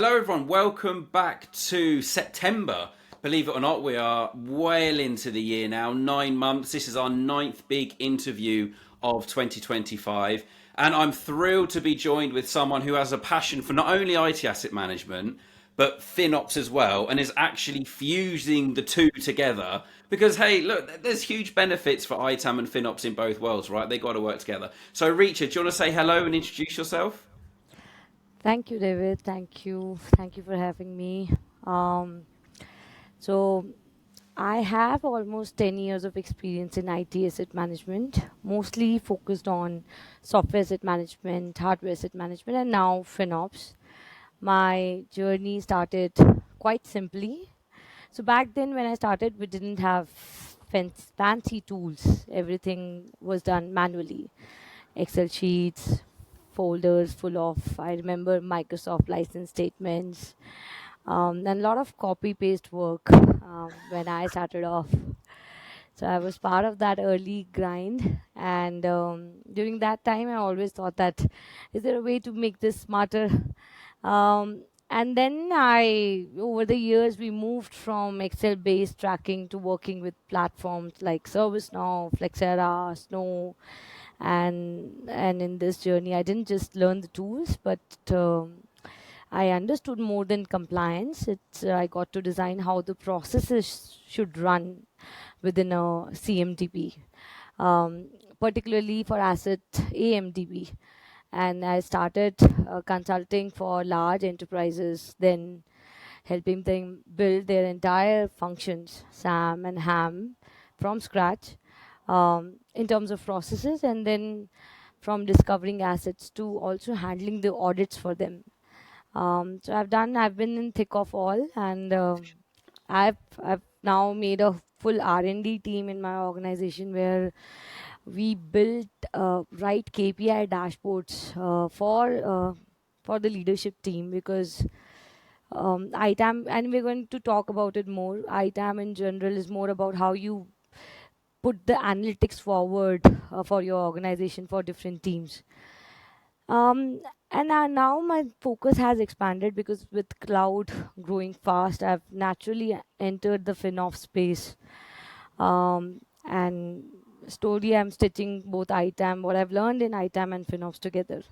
Hello, everyone. Welcome back to September. Believe it or not, we are well into the year now, 9 months. This is our ninth big interview of 2025. And I'm thrilled to be joined with someone who has a passion for not only IT asset management, but FinOps as well, and is actually fusing the two together. Because, hey, look, there's huge benefits for ITAM and FinOps in both worlds, right? They got to work together. So, Richa, do you want to say hello and introduce yourself? Thank you, David. Thank you. Thank you for having me. Um, so, I have almost 10 years of experience in IT asset management, mostly focused on software asset management, hardware asset management, and now FinOps. My journey started quite simply. So, back then, when I started, we didn't have fancy tools, everything was done manually. Excel sheets, folders full of, I remember, Microsoft license statements, and a lot of copy paste work when I started off. So I was part of that early grind. And during that time, I always thought that, is there a way to make this smarter? And then over the years, we moved from Excel based tracking to working with platforms like ServiceNow, Flexera, Snow, and in this journey I didn't just learn the tools, but I understood more than compliance. I got to design how the processes should run within a CMDB, um, particularly for asset AMDB. And I started consulting for large enterprises, then helping them build their entire functions, SAM and HAM, from scratch, in terms of processes, and then from discovering assets to also handling the audits for them. So I've been in thick of all, and I've now made a full R&D team in my organization where we built right KPI dashboards for the leadership team, because ITAM, and we're going to talk about it more. ITAM in general is more about how you put the analytics forward for your organization for different teams. Um, and now my focus has expanded because with cloud growing fast, I've naturally entered the FinOps space. And slowly I'm stitching both ITAM, what I've learned in ITAM and FinOps together.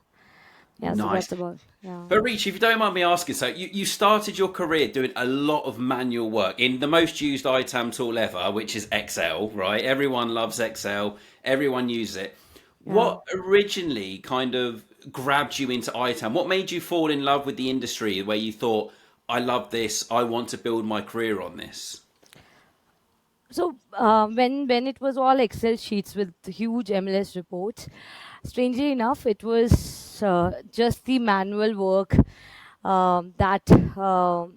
Yeah, so Nice. that's about, yeah. But Reach, if you don't mind me asking, so you started your career doing a lot of manual work in the most used ITAM tool ever, which is Excel, right? Everyone loves Excel, everyone uses it. Yeah. What originally kind of grabbed you into ITAM? What made you fall in love with the industry where you thought, I love this, I want to build my career on this? So when it was all Excel sheets with huge MLS reports, strangely enough, it was just the manual work um, that um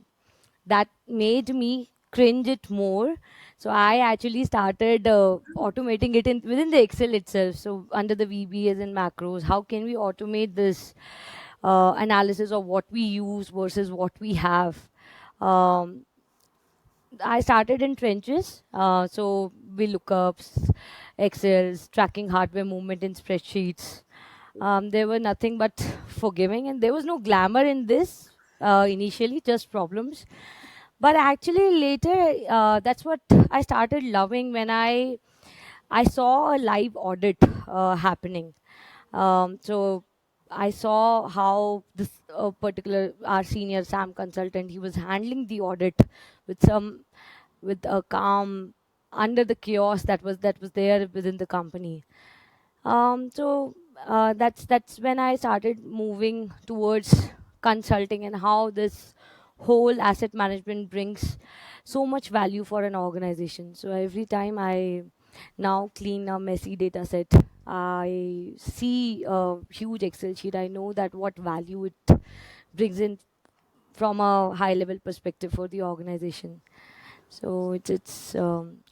that made me cringe it more. So I actually started automating it within the Excel itself. So under the VBAs and macros, how can we automate this analysis of what we use versus what we have? Um, I started in trenches, so we lookups, Excels, tracking hardware movement in spreadsheets. They were nothing but forgiving, and there was no glamour in this initially, just problems. But actually, later, that's what I started loving when I saw a live audit happening. So I saw how this particular our senior SAM consultant, he was handling the audit with some with a calm under the chaos that was there within the company. That's when I started moving towards consulting and how this whole asset management brings so much value for an organization. So every time I now clean a messy data set, I see a huge Excel sheet, I know that what value it brings in from a high level perspective for the organization. So it's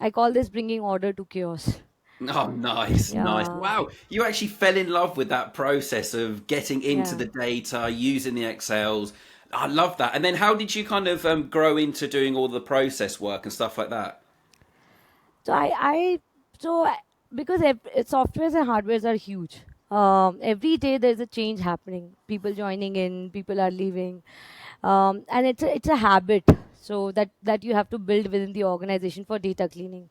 I call this bringing order to chaos. Oh, nice, nice. Yeah, Wow. You actually fell in love with that process of getting into yeah. the data, using the Excels. I love that. And then how did you kind of grow into doing all the process work and stuff like that? So because softwares and hardwares are huge. Every day there's a change happening. People joining in, people are leaving. And it's a habit, so that you have to build within the organization for data cleaning.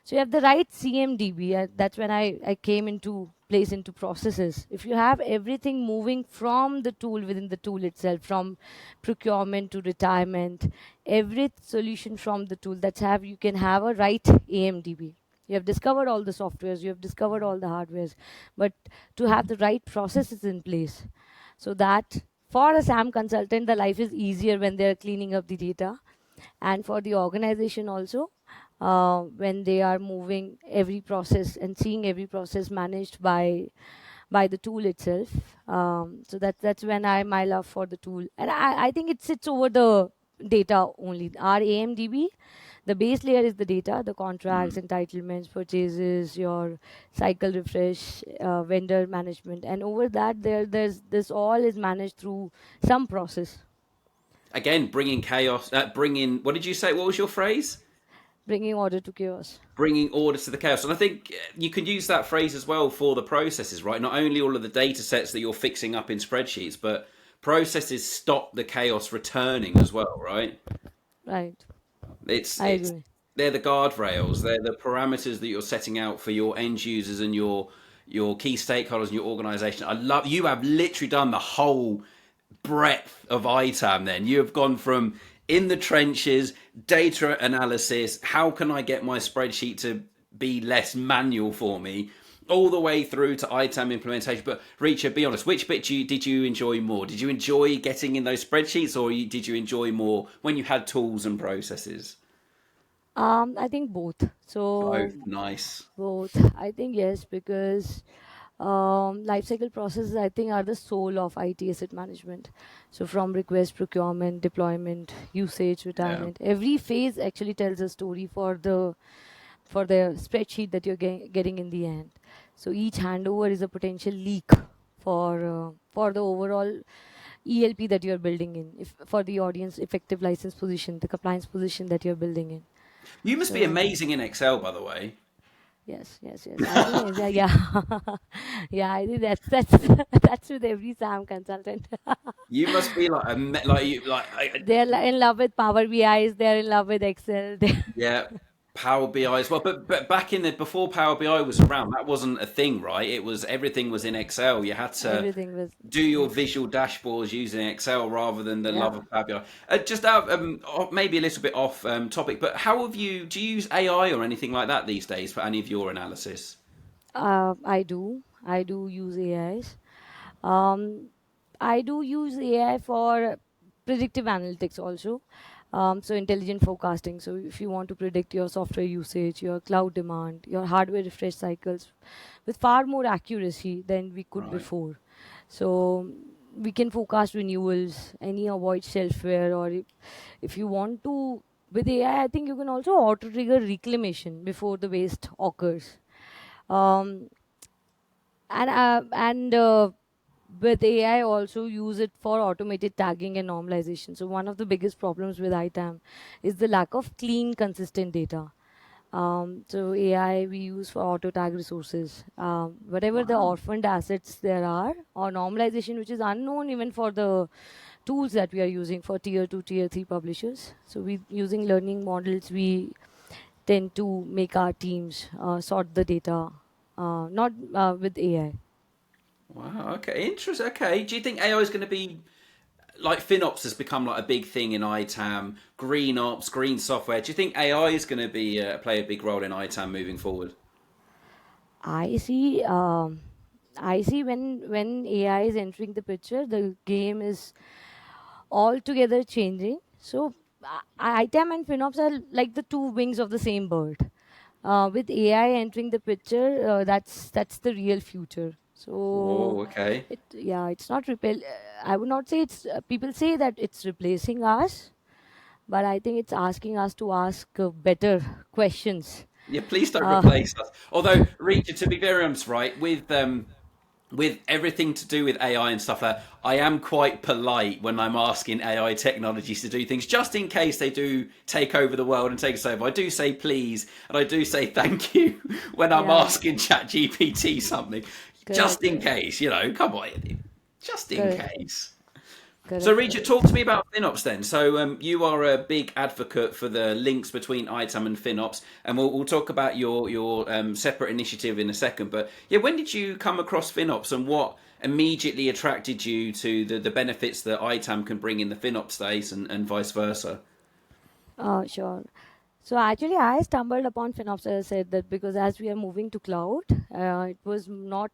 So you have the right CMDB. That's when I came into place into processes. If you have everything moving from the tool within the tool itself, from procurement to retirement, every solution from the tool, that's have you can have a right AMDB. You have discovered all the softwares, you have discovered all the hardwares, but to have the right processes in place, so that for a SAM consultant, the life is easier when they're cleaning up the data, and for the organization also, when they are moving every process and seeing every process managed by the tool itself. So that's when my love for the tool, and I think it sits over the data only. Our AMDB, the base layer is the data, the contracts, Mm. entitlements, purchases, your cycle refresh, vendor management, and over that there's this all is managed through some process, Again, bringing chaos, bringing, what did you say? What was your phrase? bringing order to chaos. Bringing order to the chaos. And I think you can use that phrase as well for the processes, right? Not only all of the data sets that you're fixing up in spreadsheets, but processes stop the chaos returning as well, right? Right, It's I it's agree. they're the guardrails, they're the parameters that you're setting out for your end users and your key stakeholders in your organization. I love you have literally done the whole breadth of ITAM then. You have gone from in the trenches, data analysis, how can I get my spreadsheet to be less manual for me, all the way through to ITAM implementation. But Richa, be honest, which bit did you enjoy more? Did you enjoy getting in those spreadsheets, or did you enjoy more when you had tools and processes? I think both. So Both. Nice. both. I think yes, because life cycle processes I think are the soul of IT asset management. So from request, procurement, deployment, usage, Yeah. retirement, every phase actually tells a story for the spreadsheet that you're getting in the end. So each handover is a potential leak for the overall ELP that you're building in, if for the audience effective license position, the compliance position that you're building in. You must be So amazing in Excel, by the way. yes, yes, yes. I think yeah, yeah. I think that's that's with every SAM consultant. You must be like like you They're in love with Power BIs. They're in love with Excel. yeah, Power BI as well. But back in the before Power BI was around, that wasn't a thing, right? It was everything was in Excel. You had to Everything was do your yes, visual dashboards using Excel rather than the love yeah. of Power BI. Just out, maybe a little bit off topic, but how have you? Do you use AI or anything like that these days for any of your analysis? I do use AIs. Um, I do use AI for predictive analytics also. So intelligent forecasting. So if you want to predict your software usage, your cloud demand, your hardware refresh cycles with far more accuracy than we could Right. before. So we can forecast renewals, any avoid shelfware, or if you want to, with AI, I think you can also auto trigger reclamation before the waste occurs. Um, and with AI also use it for automated tagging and normalization. So one of the biggest problems with ITAM is the lack of clean, consistent data. So AI we use for auto tag resources. Whatever the Wow. orphaned assets there are, or normalization which is unknown even for the tools that we are using for tier 2, tier 3 publishers. So we using learning models, we tend to make our teams sort the data, not with AI. Wow. Okay. Interesting. Okay. Do you think AI is going to be like FinOps has become like a big thing in ITAM, green ops, green software. Do you think AI is going to be play a big role in ITAM moving forward? I see. I see when AI is entering the picture, the game is altogether changing. So ITAM and FinOps are like the two wings of the same bird. With AI entering the picture, that's the real future. So Oh, okay. it's not repel. I would not say it's. People say that it's replacing us, but I think it's asking us to ask better questions. Yeah, please don't Uh, replace us. Although, Rita, to be very honest, right, with everything to do with AI and stuff like that, I am quite polite when I'm asking AI technologies to do things, just in case they do take over the world and take us over. I do say please, and I do say thank you when I'm yeah, asking ChatGPT something, just correct, in correct, case, come on, just in correct. case. So, Correct, Richa, talk correct. to me about FinOps then. So, you are a big advocate for the links between ITAM and FinOps, and we'll talk about your separate initiative in a second. But yeah, when did you come across FinOps, and what immediately attracted you to the benefits that ITAM can bring in the FinOps space, and vice versa? Sure. So actually, I stumbled upon FinOps, as I said, that because as we are moving to cloud, it was not,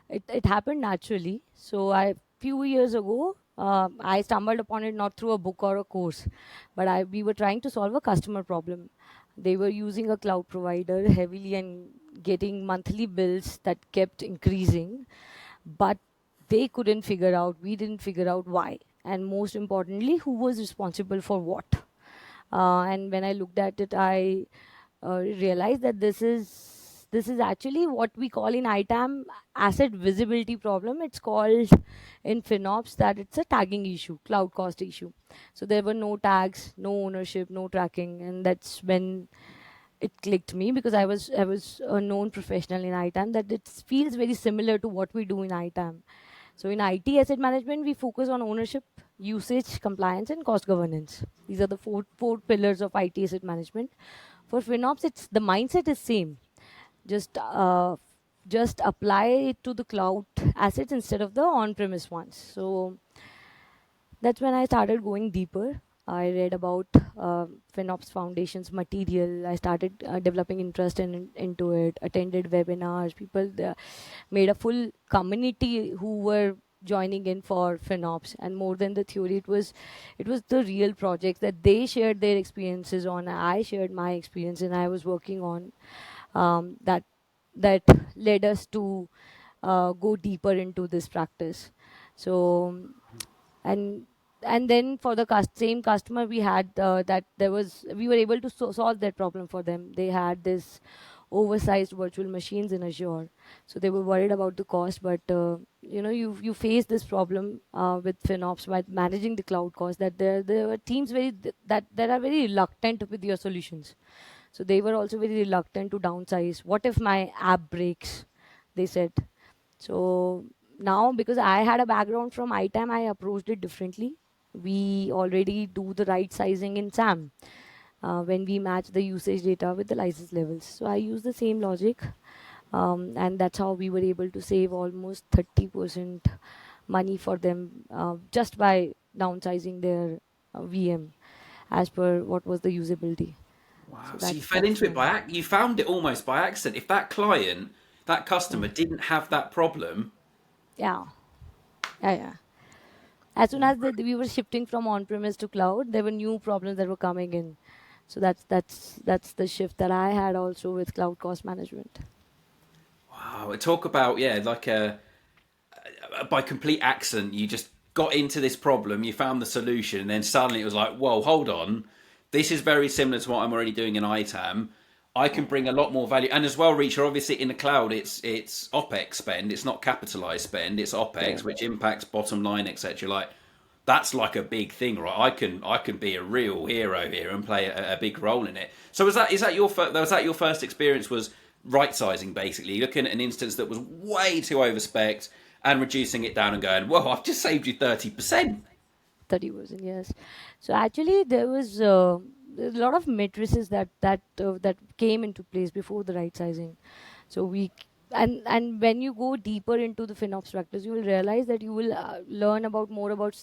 it happened naturally. So I, few years ago, I stumbled upon it not through a book or a course, but we were trying to solve a customer problem. They were using a cloud provider heavily and getting monthly bills that kept increasing, but they couldn't figure out, we didn't figure out why. And most importantly, who was responsible for what. And when I looked at it, I realized that this is actually what we call in ITAM asset visibility problem. It's called in FinOps that it's a tagging issue, cloud cost issue. So there were no tags, no ownership, no tracking, and that's when it clicked me, because I was a known professional in ITAM, that it feels very similar to what we do in ITAM. So in IT asset management, we focus on ownership, usage, compliance, and cost governance. These are the four pillars of IT asset management. For FinOps, it's the mindset is same. Just just apply it to the cloud assets instead of the on-premise ones. So that's when I started going deeper. I read about FinOps Foundation's material. I started developing interest into it. Attended webinars. People made a full community who were joining in for FinOps. And more than the theory, it was the real projects that they shared their experiences on. I shared my experience, and I was working on that led us to go deeper into this practice. So and and then for the same customer, we had that there was we were able to solve that problem for them. They had this oversized virtual machines in Azure, so they were worried about the cost. But you face this problem with FinOps by managing the cloud cost, that there were teams that are very reluctant with your solutions. So they were also very reluctant to downsize. What if my app breaks, they said. So now, because I had a background from ITAM, I approached it differently. We already do the right sizing in SAM when we match the usage data with the license levels. So I use the same logic, and that's how we were able to save almost 30% money for them just by downsizing their VM as per what was the usability. Wow. So So you that's fell that's into it when, by you found it almost by accident. If that client, that yeah, customer didn't have that problem, yeah, yeah, yeah. As soon as we were shifting from on-premise to cloud, there were new problems that were coming in. So that's the shift that I had also with cloud cost management. wow, talk about yeah, like by complete accident, you just got into this problem, you found the solution, and then suddenly it was like, whoa, hold on, this is very similar to what I'm already doing in ITAM. I can Yeah, bring a lot more value, and as well, Reacher. Obviously, in the cloud, it's OPEX spend. It's not capitalized spend. It's OPEX, correct. which impacts bottom line, etc. Like that's like a big thing, right? I can be a real hero here and play a big role in it. So was that your first experience? Was right sizing basically looking at an instance that was way too overspec and reducing it down and going, well, I've just saved you 30%. 30%, yes. So actually, there's a lot of matrices that came into place before the right sizing. So and when you go deeper into the FinOps practice, you will realize that you will learn about more about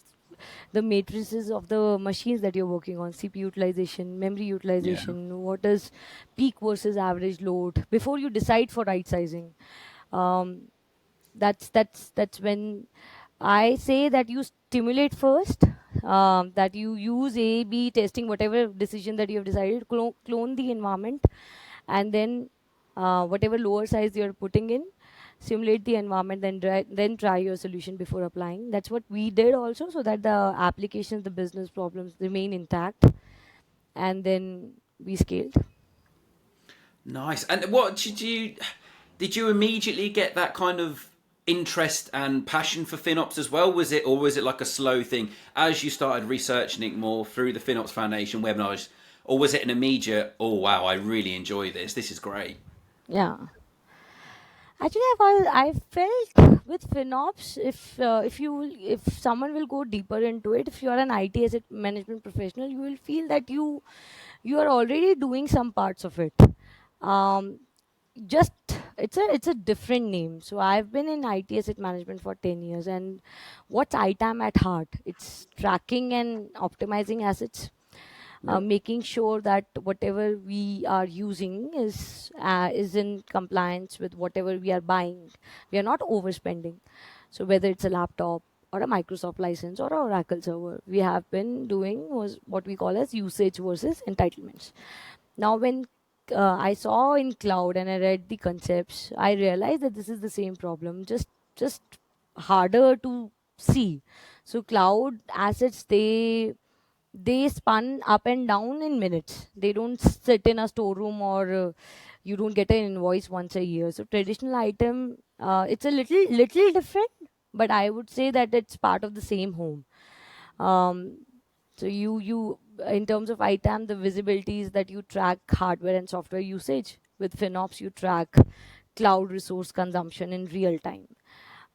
the matrices of the machines that you're working on, CPU utilization, memory Yeah. utilization, what is peak versus average load before you decide for right sizing. Um, that's when I say that you stimulate first, that you use A/B testing, whatever decision that you have decided, clone the environment, and then whatever lower size you're putting in, simulate the environment, then try your solution before applying. That's what we did also, so that the applications, the business problems remain intact, and then we scaled. Nice. And what did you immediately get that kind of interest and passion for FinOps as well? Was it like a slow thing as you started researching it more through the FinOps Foundation webinars, or was it an immediate, oh wow, I really enjoy this. This is great. Yeah. Actually, I felt with FinOps, if someone will go deeper into it, if you are an IT asset management professional, you will feel that you are already doing some parts of it. Um, just it's a different name. So I've been in IT asset management for 10 years, and what's ITAM at heart? It's tracking and optimizing assets, Yeah. making sure that whatever we are using is in compliance with whatever we are buying. We are not overspending. So whether it's a laptop or a Microsoft license or a Oracle server, we have been doing was what we call as usage versus entitlements. Now, when I saw in cloud and I read the concepts, I realized that this is the same problem, just harder to see. So cloud assets, they spun up and down in minutes. They don't sit in a storeroom, or you don't get an invoice once a year. So traditional item, it's a little different, but I would say that it's part of the same home. Um, so you in terms of ITAM, the visibility is that you track hardware and software usage. With FinOps, you track cloud resource consumption in real time.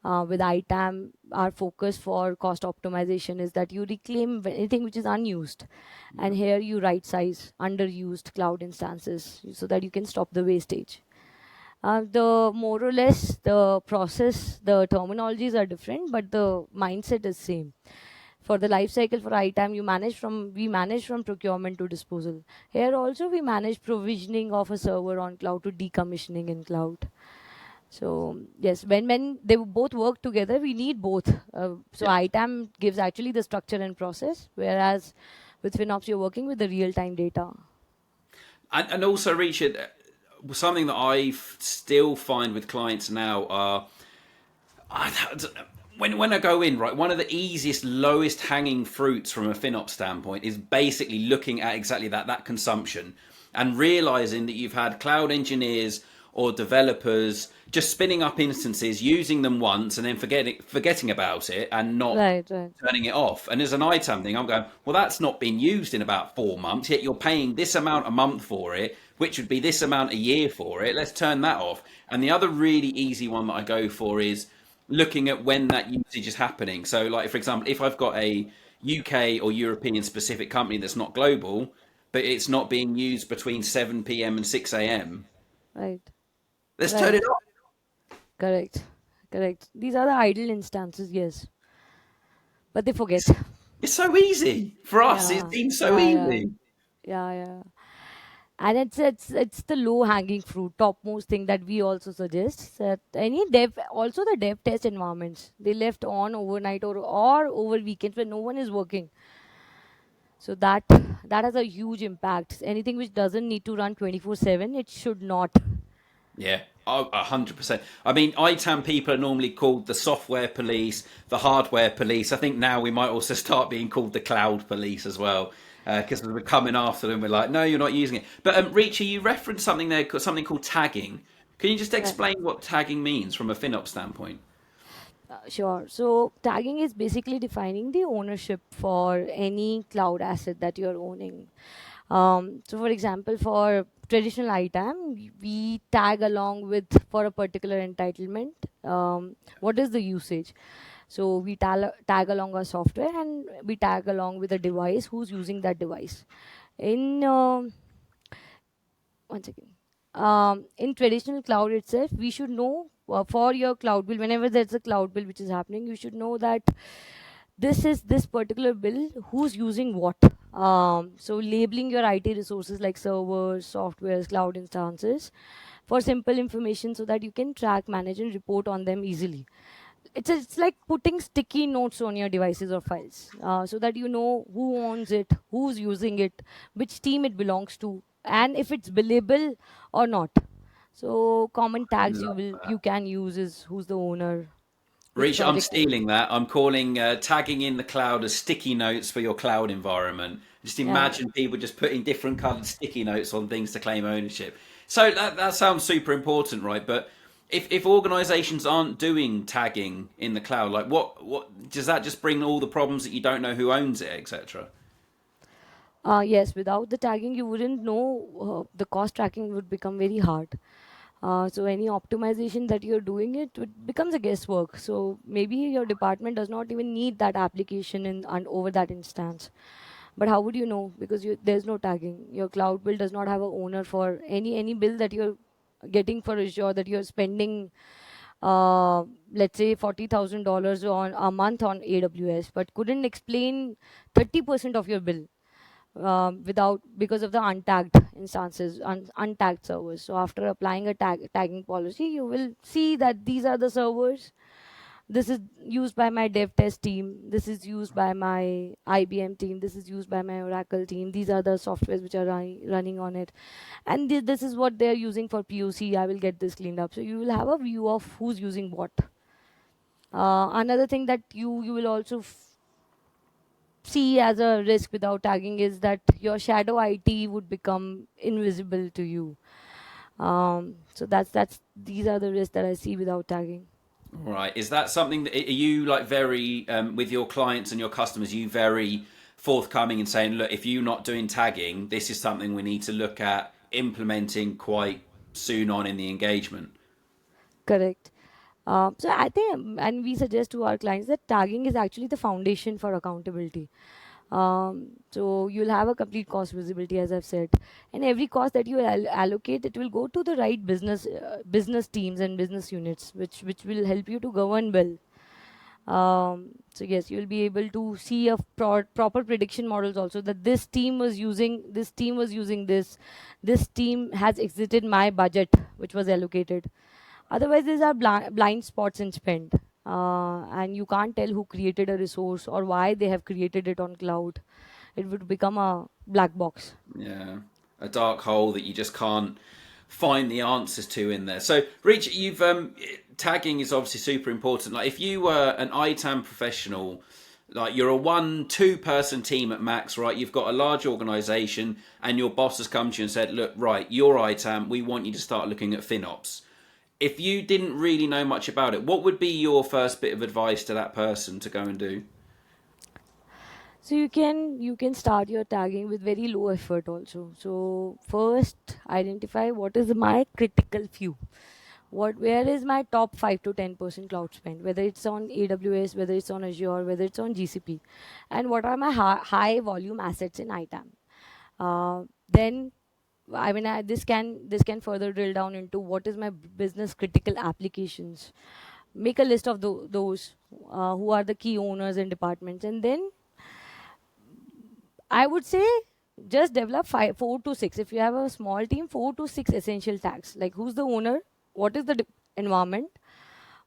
With ITAM, our focus for cost optimization is that you reclaim anything which is unused, Yeah. and here you right size underused cloud instances so that you can stop the wastage. The more or less the process, the terminologies are different, but the mindset is same. For the life cycle for ITAM, we manage from procurement to disposal. Here also we manage provisioning of a server on cloud to decommissioning in cloud. So yes, when they both work together, we need both. So Yeah. ITAM gives actually the structure and process, whereas with FinOps you're working with the real time data. And also, Richard, something that still find with clients now are when I go in, right, one of the easiest, lowest hanging fruits from a FinOps standpoint is basically looking at exactly that consumption and realizing that you've had cloud engineers or developers just spinning up instances, using them once and then forgetting about it and not Right, right, turning it off. And as an ITAM thing, I'm going, well, that's not been used in about 4 months, yet you're paying this amount a month for it, which would be this amount a year for it. Let's turn that off. And the other really easy one that I go for is looking at when that usage is happening. So, like, for example, if I've got a UK or European specific company that's not global, but it's not being used between 7 p.m. and 6 a.m., right, let's turn it right. off. Correct, correct. These are the idle instances, yes, but they forget. It's so easy for us. It Yeah, seems so yeah, yeah, easy. yeah, yeah. And it's the low hanging fruit, topmost thing that we also suggest, that any dev, also the dev test environments, they left on overnight or over weekends when no one is working. So that has a huge impact. Anything which doesn't need to run 24/7, it should not. Yeah, 100%. I mean, ITAM people are normally called the software police, the hardware police. I think now we might also start being called the cloud police as well, because we're coming after them. We're like, no, you're not using it. But Richa, you referenced something there, something called tagging. Can you just Right. explain what tagging means from a FinOps standpoint? Sure. So tagging is basically defining the ownership for any cloud asset that you're owning. So for example, for traditional ITAM, we tag along with, for a particular entitlement, what is the usage. So we tag along our software, and we tag along with a device who's using that device. In One second. In traditional cloud itself, we should know, for your cloud bill, whenever there's a cloud bill which is happening, you should know that this is this particular bill, who's using what. So labeling your IT resources like servers, softwares, cloud instances for simple information, so that you can track, manage, and report on them easily. It's like putting sticky notes on your devices or files, so that you know who owns it, who's using it, which team it belongs to, and if it's billable or not. So common tags you can use is who's the owner, which Reach, I'm project. stealing that. I'm calling tagging in the cloud as sticky notes for your cloud environment. Just Yeah. imagine people just putting different coloured sticky notes on things to claim ownership. So that sounds super important, right? But if organizations aren't doing tagging in the cloud, like what does that just bring all the problems that you don't know who owns it, etc.? Yes, without the tagging, you wouldn't know. The cost tracking would become very hard. So any optimization that you're doing, it becomes a guesswork. So maybe your department does not even need that application and over that instance. But how would you know? Because there's no tagging. Your cloud bill does not have a owner for any bill that you're getting for Azure, that you're spending, uh, let's say $40,000 on a month on AWS, but couldn't explain 30% of your bill, without, because of the untagged instances, untagged servers. So after applying a tagging policy, you will see that these are the servers. This is used by my dev test team. This is used by my IBM team. This is used by my Oracle team. These are the softwares which are running on it, and this is what they're using for POC. I will get this cleaned up. So you will have a view of who's using what. Another thing that you will also see as a risk without tagging is that your shadow IT would become invisible to you. So that's these are the risks that I see without tagging. Right. Is that something that are you like very with your clients and your customers? Are you very forthcoming and saying, look, if you're not doing tagging, this is something we need to look at implementing quite soon on in the engagement. Correct. So I think, and we suggest to our clients that tagging is actually the foundation for accountability. So you'll have a complete cost visibility, as I've said, and every cost that you allocate, it will go to the right business teams and business units, which will help you to govern well. So yes, you'll be able to see a proper prediction models also, that this team has exited my budget which was allocated. Otherwise, these are blind spots in spend, and you can't tell who created a resource or why they have created it on cloud. It would become a black box. Yeah, a dark hole that you just can't find the answers to in there. So, Rich, you've tagging is obviously super important. Like, if you were an ITAM professional, like you're a 1-2 person team at max, right? You've got a large organization, and your boss has come to you and said, "Look, right, you're ITAM. We want you to start looking at FinOps." If you didn't really know much about it, what would be your first bit of advice to that person to go and do? So you can start your tagging with very low effort also. So first identify what is my critical few. Where is my top 5 to 10% cloud spend, whether it's on AWS, whether it's on Azure, whether it's on GCP, and what are my high volume assets in ITAM. Then this can further drill down into what is my business critical applications. Make a list of those, who are the key owners and departments, and then I would say just develop 4 to 6. If you have a small team, 4 to 6 essential tags, like who's the owner, what is the environment,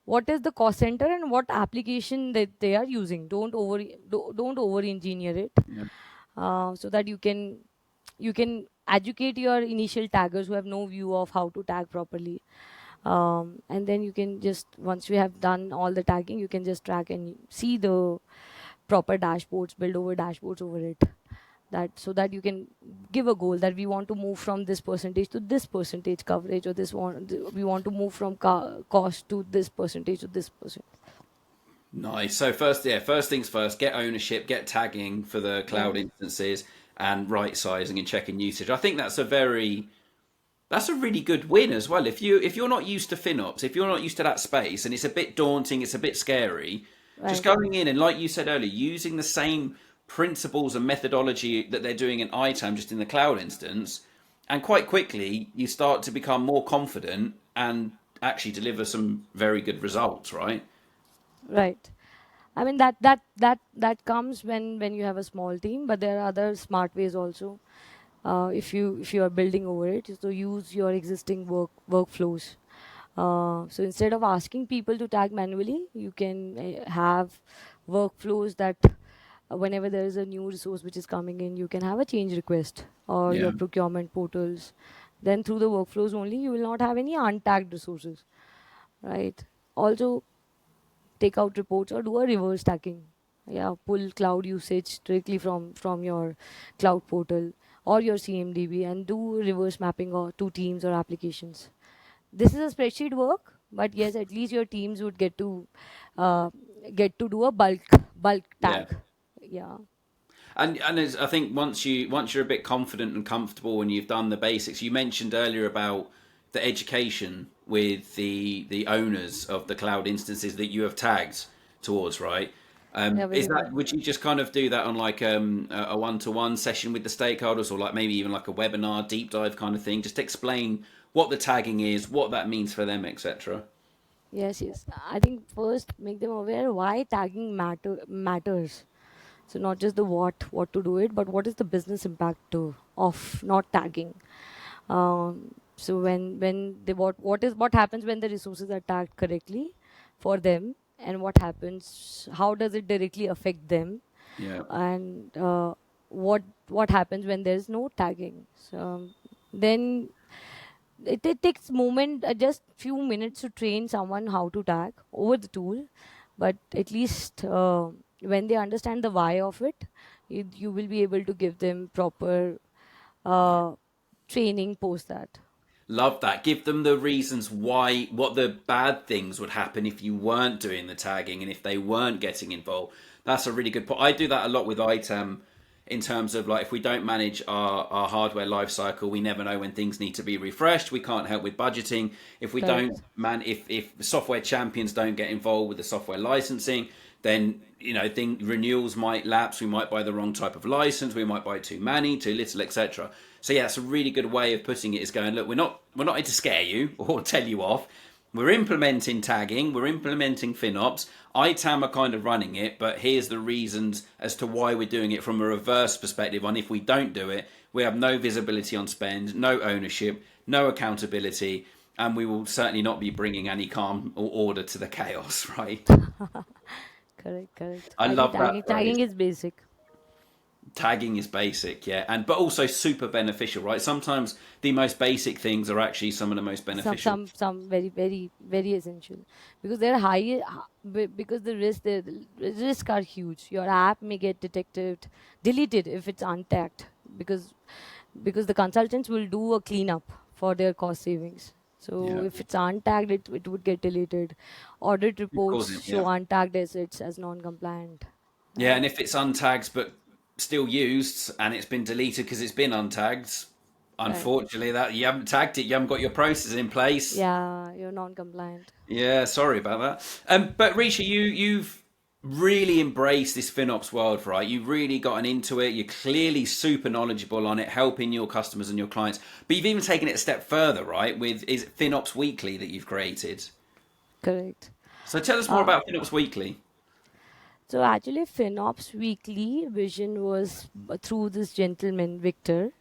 what is the cost center, and what application that they are using. Don't over engineer it, Yeah. so that you can educate your initial taggers who have no view of how to tag properly. And then you can just, once you have done all the tagging, you can just track and see the proper dashboards, build over dashboards over it, that so that you can give a goal that we want to move from this percentage to this percentage coverage, or we want to move from cost to this percentage to this percent. Nice. So first, yeah, first things first, get ownership, get tagging for the cloud Yes. instances, and right sizing and checking usage. I think that's a really good win as well. If you're not used to FinOps, if you're not used to that space, and it's a bit daunting, it's a bit scary, just Right. going in and, like you said earlier, using the same principles and methodology that they're doing in ITAM just in the cloud instance, and quite quickly you start to become more confident and actually deliver some very good results, right? Right. I mean that comes when you have a small team, but there are other smart ways also. If you are building over it, so use your existing workflows. So instead of asking people to tag manually, you can have workflows that, whenever there is a new resource which is coming in, you can have a change request or Yeah. your procurement portals. Then through the workflows only, you will not have any untagged resources, right? Also, take out reports or do a reverse stacking. Yeah, pull cloud usage directly from your cloud portal or your CMDB and do reverse mapping or to teams or applications. This is a spreadsheet work, but yes, at least your teams would uh, get to do a bulk Yeah. tag. Yeah. And I think once you're a bit confident and comfortable and you've done the basics, you mentioned earlier about the education with the owners of the cloud instances that you have tagged towards, right? Yeah, Is very that, good. would you just kind of do that on like a one-to-one session with the stakeholders, or like maybe even like a webinar deep dive kind of thing? Just explain what the tagging is, what that means for them, etc. Yes, yes. I think first make them aware why tagging matters. So not just the what to do it, but what is the business impact to of not tagging. So when they what happens when the resources are tagged correctly for them, and what happens, how does it directly affect them, Yeah. and what happens when there's no tagging. So then it takes moment, just few minutes to train someone how to tag over the tool, but at least when they understand the why of it, you will be able to give them proper uh, training post that. Love that. Give them the reasons why, what the bad things would happen if you weren't doing the tagging and if they weren't getting involved. That's a really good point. I do that a lot with ITAM in terms of like if we don't manage our hardware life cycle, we never know when things need to be refreshed. We can't help with budgeting. If we don't Correct. if software champions don't get involved with the software licensing, then renewals might lapse. We might buy the wrong type of license. We might buy too many, too little, etc. So yeah, it's a really good way of putting it. Is going, look, we're not here to scare you or tell you off. We're implementing tagging. We're implementing FinOps. ITAM are kind of running it, but here's the reasons as to why we're doing it from a reverse perspective. On if we don't do it, we have no visibility on spend, no ownership, no accountability, and we will certainly not be bringing any calm or order to the chaos. Right? Correct, correct. I I think love that tagging phrase. is basic. Tagging is basic, yeah, and but also super beneficial, right? Sometimes the most basic things are actually some of the most Some beneficial. some some very very very essential, because they're high, because the risk are huge. Your app may get detected, deleted if it's untagged, because the consultants will do a cleanup for their cost savings. So Yeah, if it's untagged, it would get deleted. Audit of reports course, show yeah, untagged assets as non-compliant. yeah, and Uh, if it's untagged but still used and it's been deleted because it's been untagged, right. unfortunately, that you haven't tagged it, you haven't got your process in place. Yeah, you're non-compliant. Yeah, sorry about that. But Risha, you've really embraced this FinOps world, right? You've really gotten into it. You're clearly super knowledgeable on it, helping your customers and your clients. But you've even taken it a step further, right? With is it FinOps Weekly that you've created. Correct. So tell us more Uh, about FinOps Weekly. So actually, FinOps Weekly vision was through this gentleman, Victor.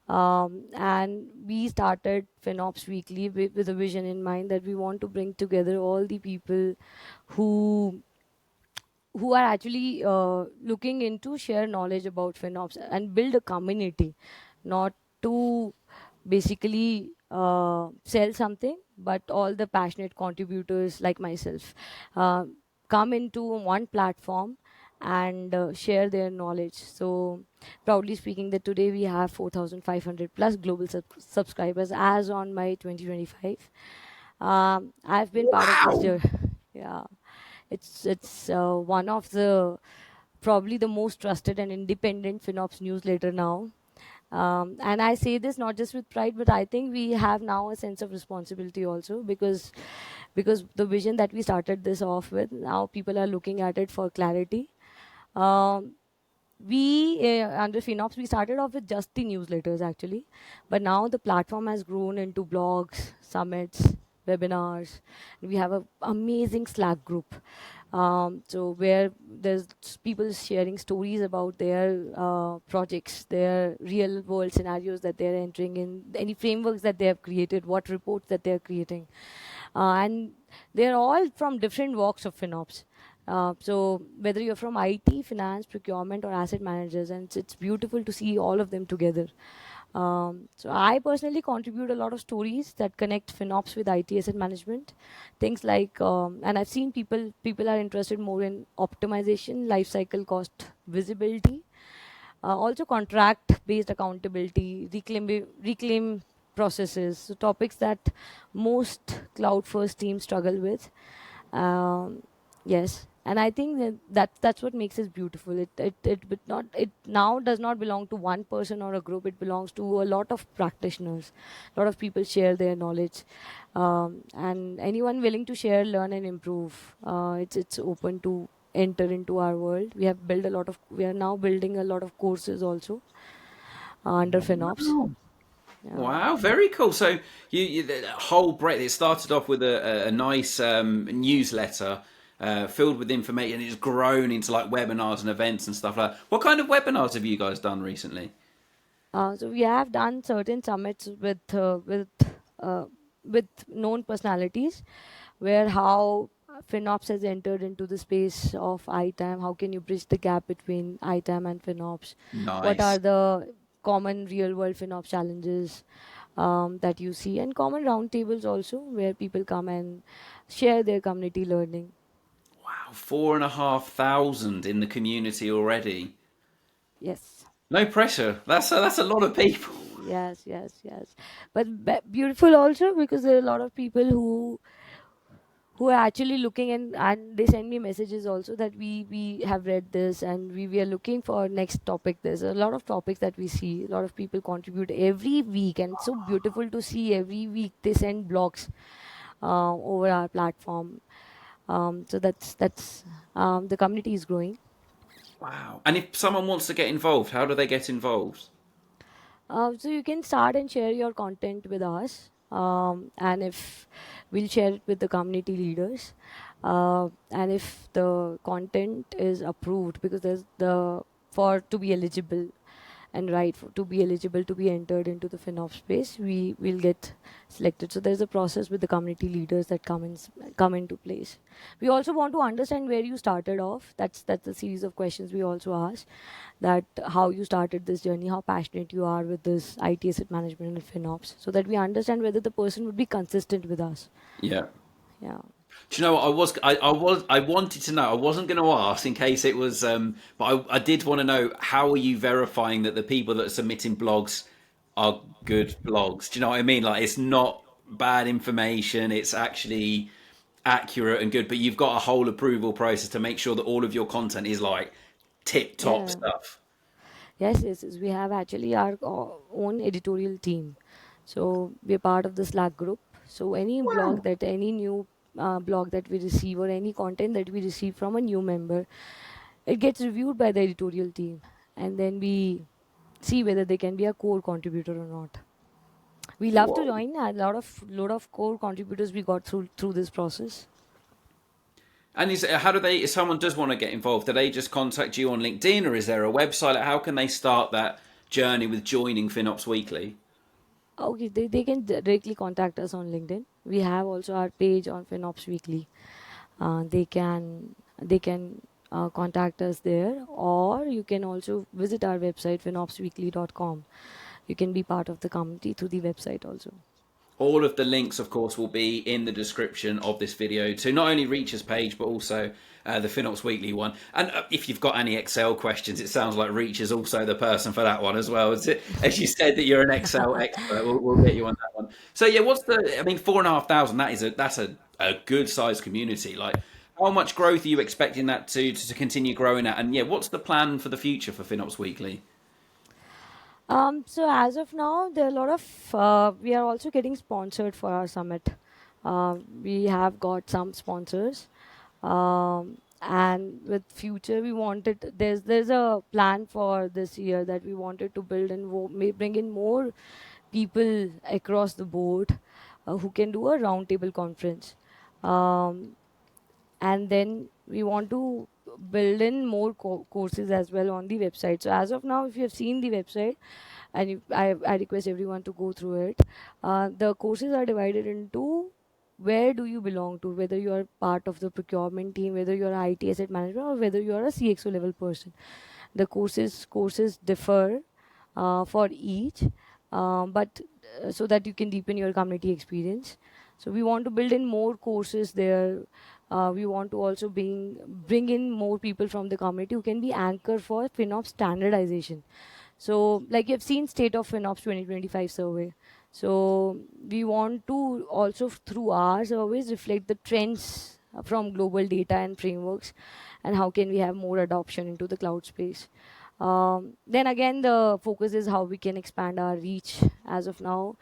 And we started FinOps Weekly with a vision in mind that we want to bring together all the people who are actually looking into share knowledge about FinOps and build a community, not to basically sell something, but all the passionate contributors like myself uh, come into one platform and share their knowledge. So proudly speaking that today we have 4,500 plus global subscribers as on my 2025. I've been part of this Wow. journey. Yeah, it's one of the probably the most trusted and independent FinOps newsletter now. And I say this not just with pride, but I think we have now a sense of responsibility also, because the vision that we started this off with, now people are looking at it for clarity. Um, we under FinOps we started off with just the newsletters actually, but now the platform has grown into blogs, summits, webinars. We have a amazing Slack group, so where there's people sharing stories about their projects, their real world scenarios that they're entering in, any frameworks that they have created, what reports that they're creating, and they're all from different walks of FinOps. So whether you're from IT, finance, procurement, or asset managers, and it's beautiful to see all of them together. So I personally contribute a lot of stories that connect FinOps with IT asset management. Things like, and I've seen people are interested more in optimization, life cycle cost visibility, also contract-based accountability, reclaim processes, so topics that most cloud-first teams struggle with. Um, yes, And I think that's what makes it beautiful. It now does not belong to one person or a group. It belongs to a lot of practitioners. A lot of people share their knowledge, and anyone willing to share, learn, and improve. It's open to enter into our world. We are now building a lot of courses also under FinOps. Wow. Yeah. Wow, very cool. So the whole breadth. It started off with a nice newsletter filled with information. It's grown into like webinars and events and stuff like that. What kind of webinars have you guys done recently? So we have done certain summits uh, with known personalities, where how FinOps has entered into the space of ITAM. How can you bridge the gap between ITAM and FinOps? What are Nice. the common real world FinOps challenges that you see, and common roundtables also, where people come and share their community learning. Wow, 4,500 in the community already. Yes. No pressure. That's a lot of people. Yes, yes, yes. But beautiful also, because there are a lot of people who are actually looking, and they send me messages also that we have read this, and we are looking for next topic. There's a lot of topics that we see. A lot of people contribute every week, and it's so beautiful to see every week they send blogs over our platform. So that's the community is growing. Wow. And if someone wants to get involved, how do they get involved? So you can start and share your content with us, and if we'll share it with the community leaders, and if the content is approved, because there's the for to be eligible and right for, to be eligible to be entered into the FinOps space, we will get selected. So there's a process with the community leaders that come into place. We also want to understand where you started off. That's the series of questions we also ask, that how you started this journey, how passionate you are with this IT asset management and FinOps, so that we understand whether the person would be consistent with us. Yeah. Yeah. Do you know what I wanted to know. I wasn't going to ask in case it was, but I did want to know, how are you verifying that the people that are submitting blogs are good blogs? Do you know what I mean? Like, it's not bad information. It's actually accurate and good. But you've got a whole approval process to make sure that all of your content is like tip top Yeah. stuff. Yes, yes, yes. We have actually our own editorial team. So we're part of the Slack group. So any new blog that we receive, or any content that we receive from a new member, it gets reviewed by the editorial team, and then we see whether they can be a core contributor or not. We love to Whoa. join. A lot of core contributors we got through this process. And how do they? If someone does want to get involved, do they just contact you on LinkedIn, or is there a website? Like, how can they start that journey with joining FinOps Weekly? Okay, they can directly contact us on LinkedIn. We have also our page on FinOps Weekly. They can contact us there, or you can also visit our website finopsweekly.com. You can be part of the community through the website also. All of the links, of course, will be in the description of this video to not only Reach's page, but also the FinOps Weekly one. And if you've got any Excel questions, it sounds like Reach is also the person for that one as well. As you said that you're an Excel expert, we'll get you on that one. So yeah, I mean, 4,500. That's a good sized community. Like, how much growth are you expecting that to continue growing at? And yeah, what's the plan for the future for FinOps Weekly? So as of now, there are a lot of we are also getting sponsored for our summit. We have got some sponsors, and with future we wanted, there's a plan for this year that we wanted to build and bring in more people across the board who can do a roundtable conference. Um, and then we want to build in more courses as well on the website. So as of now, if you have seen the website, and I request everyone to go through it, the courses are divided into where do you belong to, whether you are part of the procurement team, whether you are IT asset management, or whether you are a CXO level person. The courses differ for each, but so that you can deepen your community experience. So we want to build in more courses there. We want to also bring in more people from the community who can be anchor for FinOps standardization. So, like you've seen State of FinOps 2025 survey. So we want to also through our surveys reflect the trends from global data and frameworks, and how can we have more adoption into the cloud space. Then again, the focus is how we can expand our reach. As of now,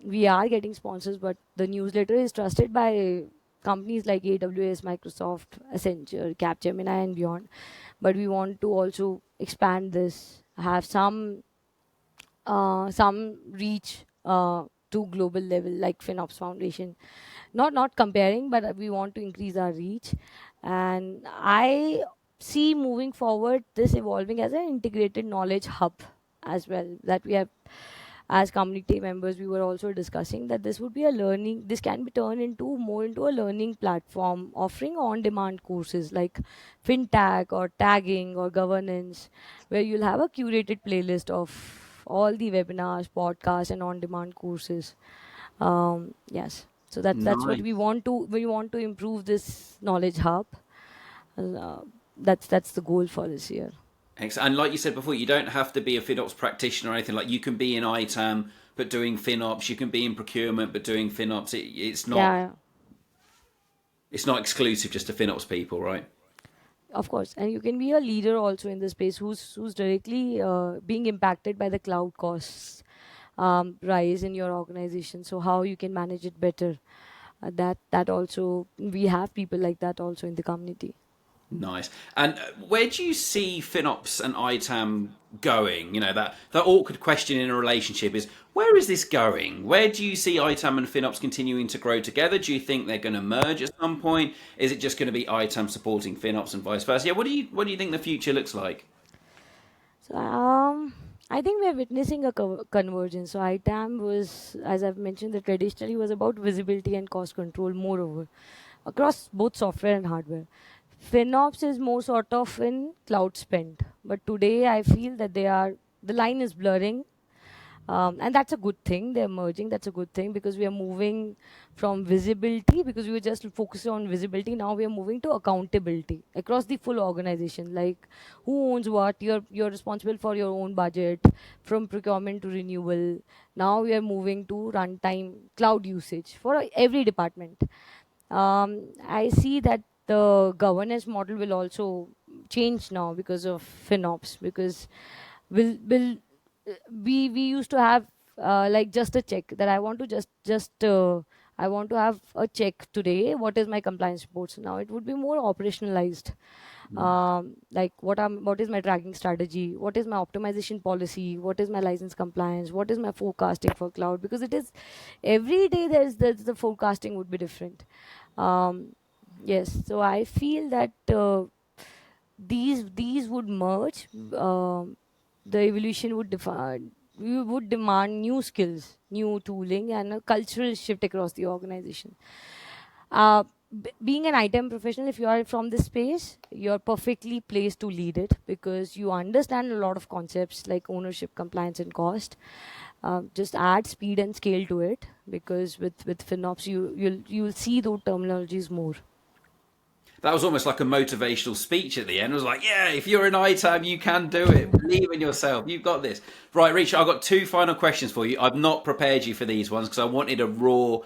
we are getting sponsors, but the newsletter is trusted by companies like AWS, Microsoft, Accenture, Capgemini, and beyond. But we want to also expand this, have some reach to global level, like FinOps Foundation. Not comparing, but we want to increase our reach. And I see moving forward this evolving as an integrated knowledge hub as well, that we have as community members. We were also discussing that this would be a learning, this can be turned into more into a learning platform offering on demand courses like fintech or tagging or governance, where you'll have a curated playlist of all the webinars, podcasts, and on demand courses. Yes, so that's what Nice. we want to improve this knowledge hub. uh, that's the goal for this year. Excellent. And like you said before, you don't have to be a FinOps practitioner or anything. Like you can be in ITAM but doing FinOps. You can be in procurement but doing FinOps. Yeah, it's not exclusive just to FinOps people, right? of course, and you can be a leader also in the space who's directly being impacted by the cloud costs rise in your organization. So how you can manage it better. That also we have people like that also in the community. Nice. And where do you see FinOps and ITAM going? That awkward question in a relationship is, where is this going? Where do you see ITAM and FinOps continuing to grow together? Do you think they're going to merge at some point? Is it just going to be ITAM supporting FinOps and vice versa? Yeah, what do you think the future looks like? So I think we are witnessing a convergence. So ITAM was, as I've mentioned, that traditionally was about visibility and cost control, moreover, across both software and hardware. FinOps is more sort of in cloud spend, but today I feel that the line is blurring, and that's a good thing. They're merging. That's a good thing because we are moving from visibility, because we were just focused on visibility. Now we are moving to accountability across the full organization. Like who owns what? You're responsible for your own budget, from procurement to renewal. Now we are moving to runtime cloud usage for every department. I see that the governance model will also change now because of FinOps, because will we used to have like just a check that I want to just I want to have a check today. What is my compliance reports? Now it would be more operationalized. Like what is my tracking strategy? What is my optimization policy? What is my license compliance? What is my forecasting for cloud? Because it is every day there's the forecasting would be different. Um, yes, so I feel that these would merge. The evolution would define, we would demand new skills, new tooling, and a cultural shift across the organization. Uh, Being an item professional, if you are from this space, you're perfectly placed to lead it because you understand a lot of concepts like ownership, compliance, and cost. Just add speed and scale to it, because with FinOps, you'll see those terminologies more. That was almost like a motivational speech at the end. It was like, yeah, if you're an ITAM, you can do it. Believe in yourself. You've got this. Right, Richa, I've got two final questions for you. I've not prepared you for these ones because I wanted a raw,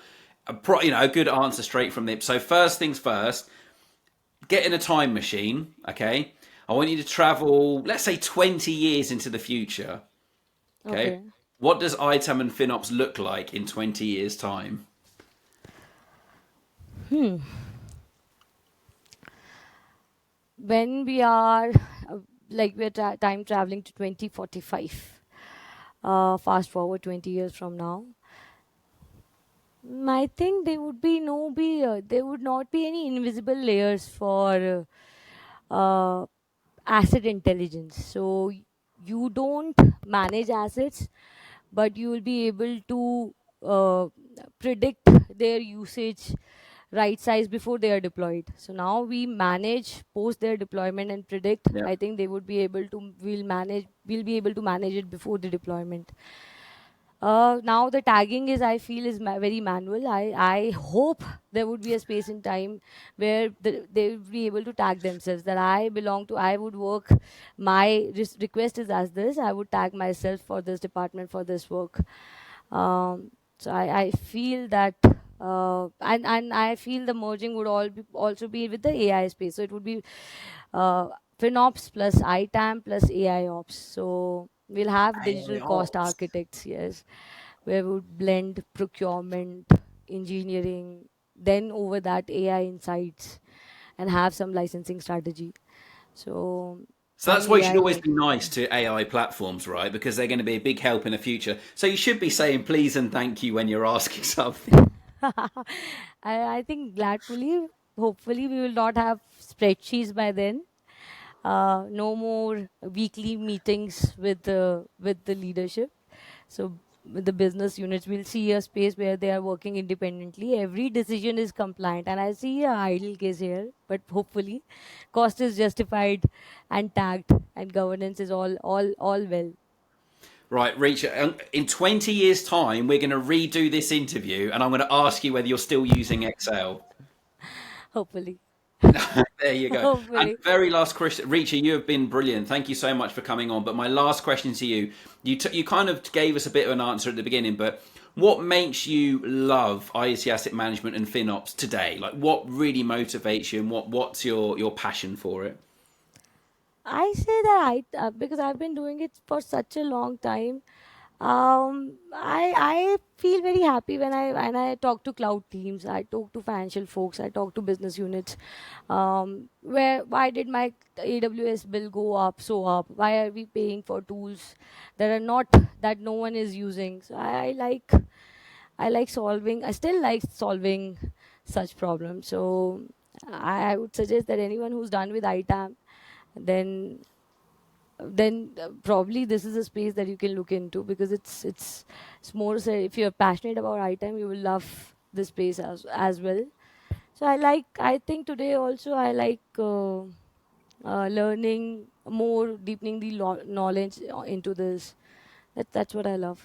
a good answer straight from them. So first things first, get in a time machine, okay? I want you to travel, let's say 20 years into the future, okay? Okay. What does ITAM and FinOps look like in 20 years' time? Hmm. When we are like we're time traveling to 2045, fast forward 20 years from now, I think there would not be any invisible layers for asset intelligence. So you don't manage assets, but you will be able to predict their usage right size before they are deployed. So now we manage post their deployment and predict. Yeah. I think they would be able to, we'll be able to manage it before the deployment. Now the tagging is, I feel, is very manual. I hope there would be a space in time where they would be able to tag themselves that I belong to, I would work, my request is as this, I would tag myself for this department for this work. So I feel that And I feel the merging would also be with the AI space. So it would be uh, FinOps plus ITAM plus AI ops. So we'll have AI digital cost ops. architects, yes, where we would blend procurement, engineering, then over that AI insights, and have some licensing strategy. So So and that's why you should AI always work. be nice to AI platforms, right? Because they're going to be a big help in the future. So you should be saying please and thank you when you're asking something. I think gladfully, hopefully, we will not have spreadsheets by then. No more weekly meetings with the leadership. So with the business units, we'll see a space where they are working independently. Every decision is compliant, and I see a ideal case here. But hopefully, cost is justified and tagged, and governance is all well. Right, Reach, in 20 years' time, we're going to redo this interview and I'm going to ask you whether you're still using Excel. Hopefully, There you go. And hopefully. very last question, Reacher, you have been brilliant. Thank you so much for coming on. But my last question to you, you kind of gave us a bit of an answer at the beginning, but what makes you love IoT asset management and FinOps today? Like, what really motivates you, and what's your passion for it? I say that because I've been doing it for such a long time. I feel very happy when I talk to cloud teams. I talk to financial folks. I talk to business units. Where why did my AWS bill go up so up? Why are we paying for tools that are not that no one is using? So I like solving. I still like solving such problems. So I would suggest that anyone who's done with ITAM, then probably this is a space that you can look into, because it's more so if you're passionate about item, you will love this space as well. So I think today also I like learning more, deepening the knowledge into this. That's what I love.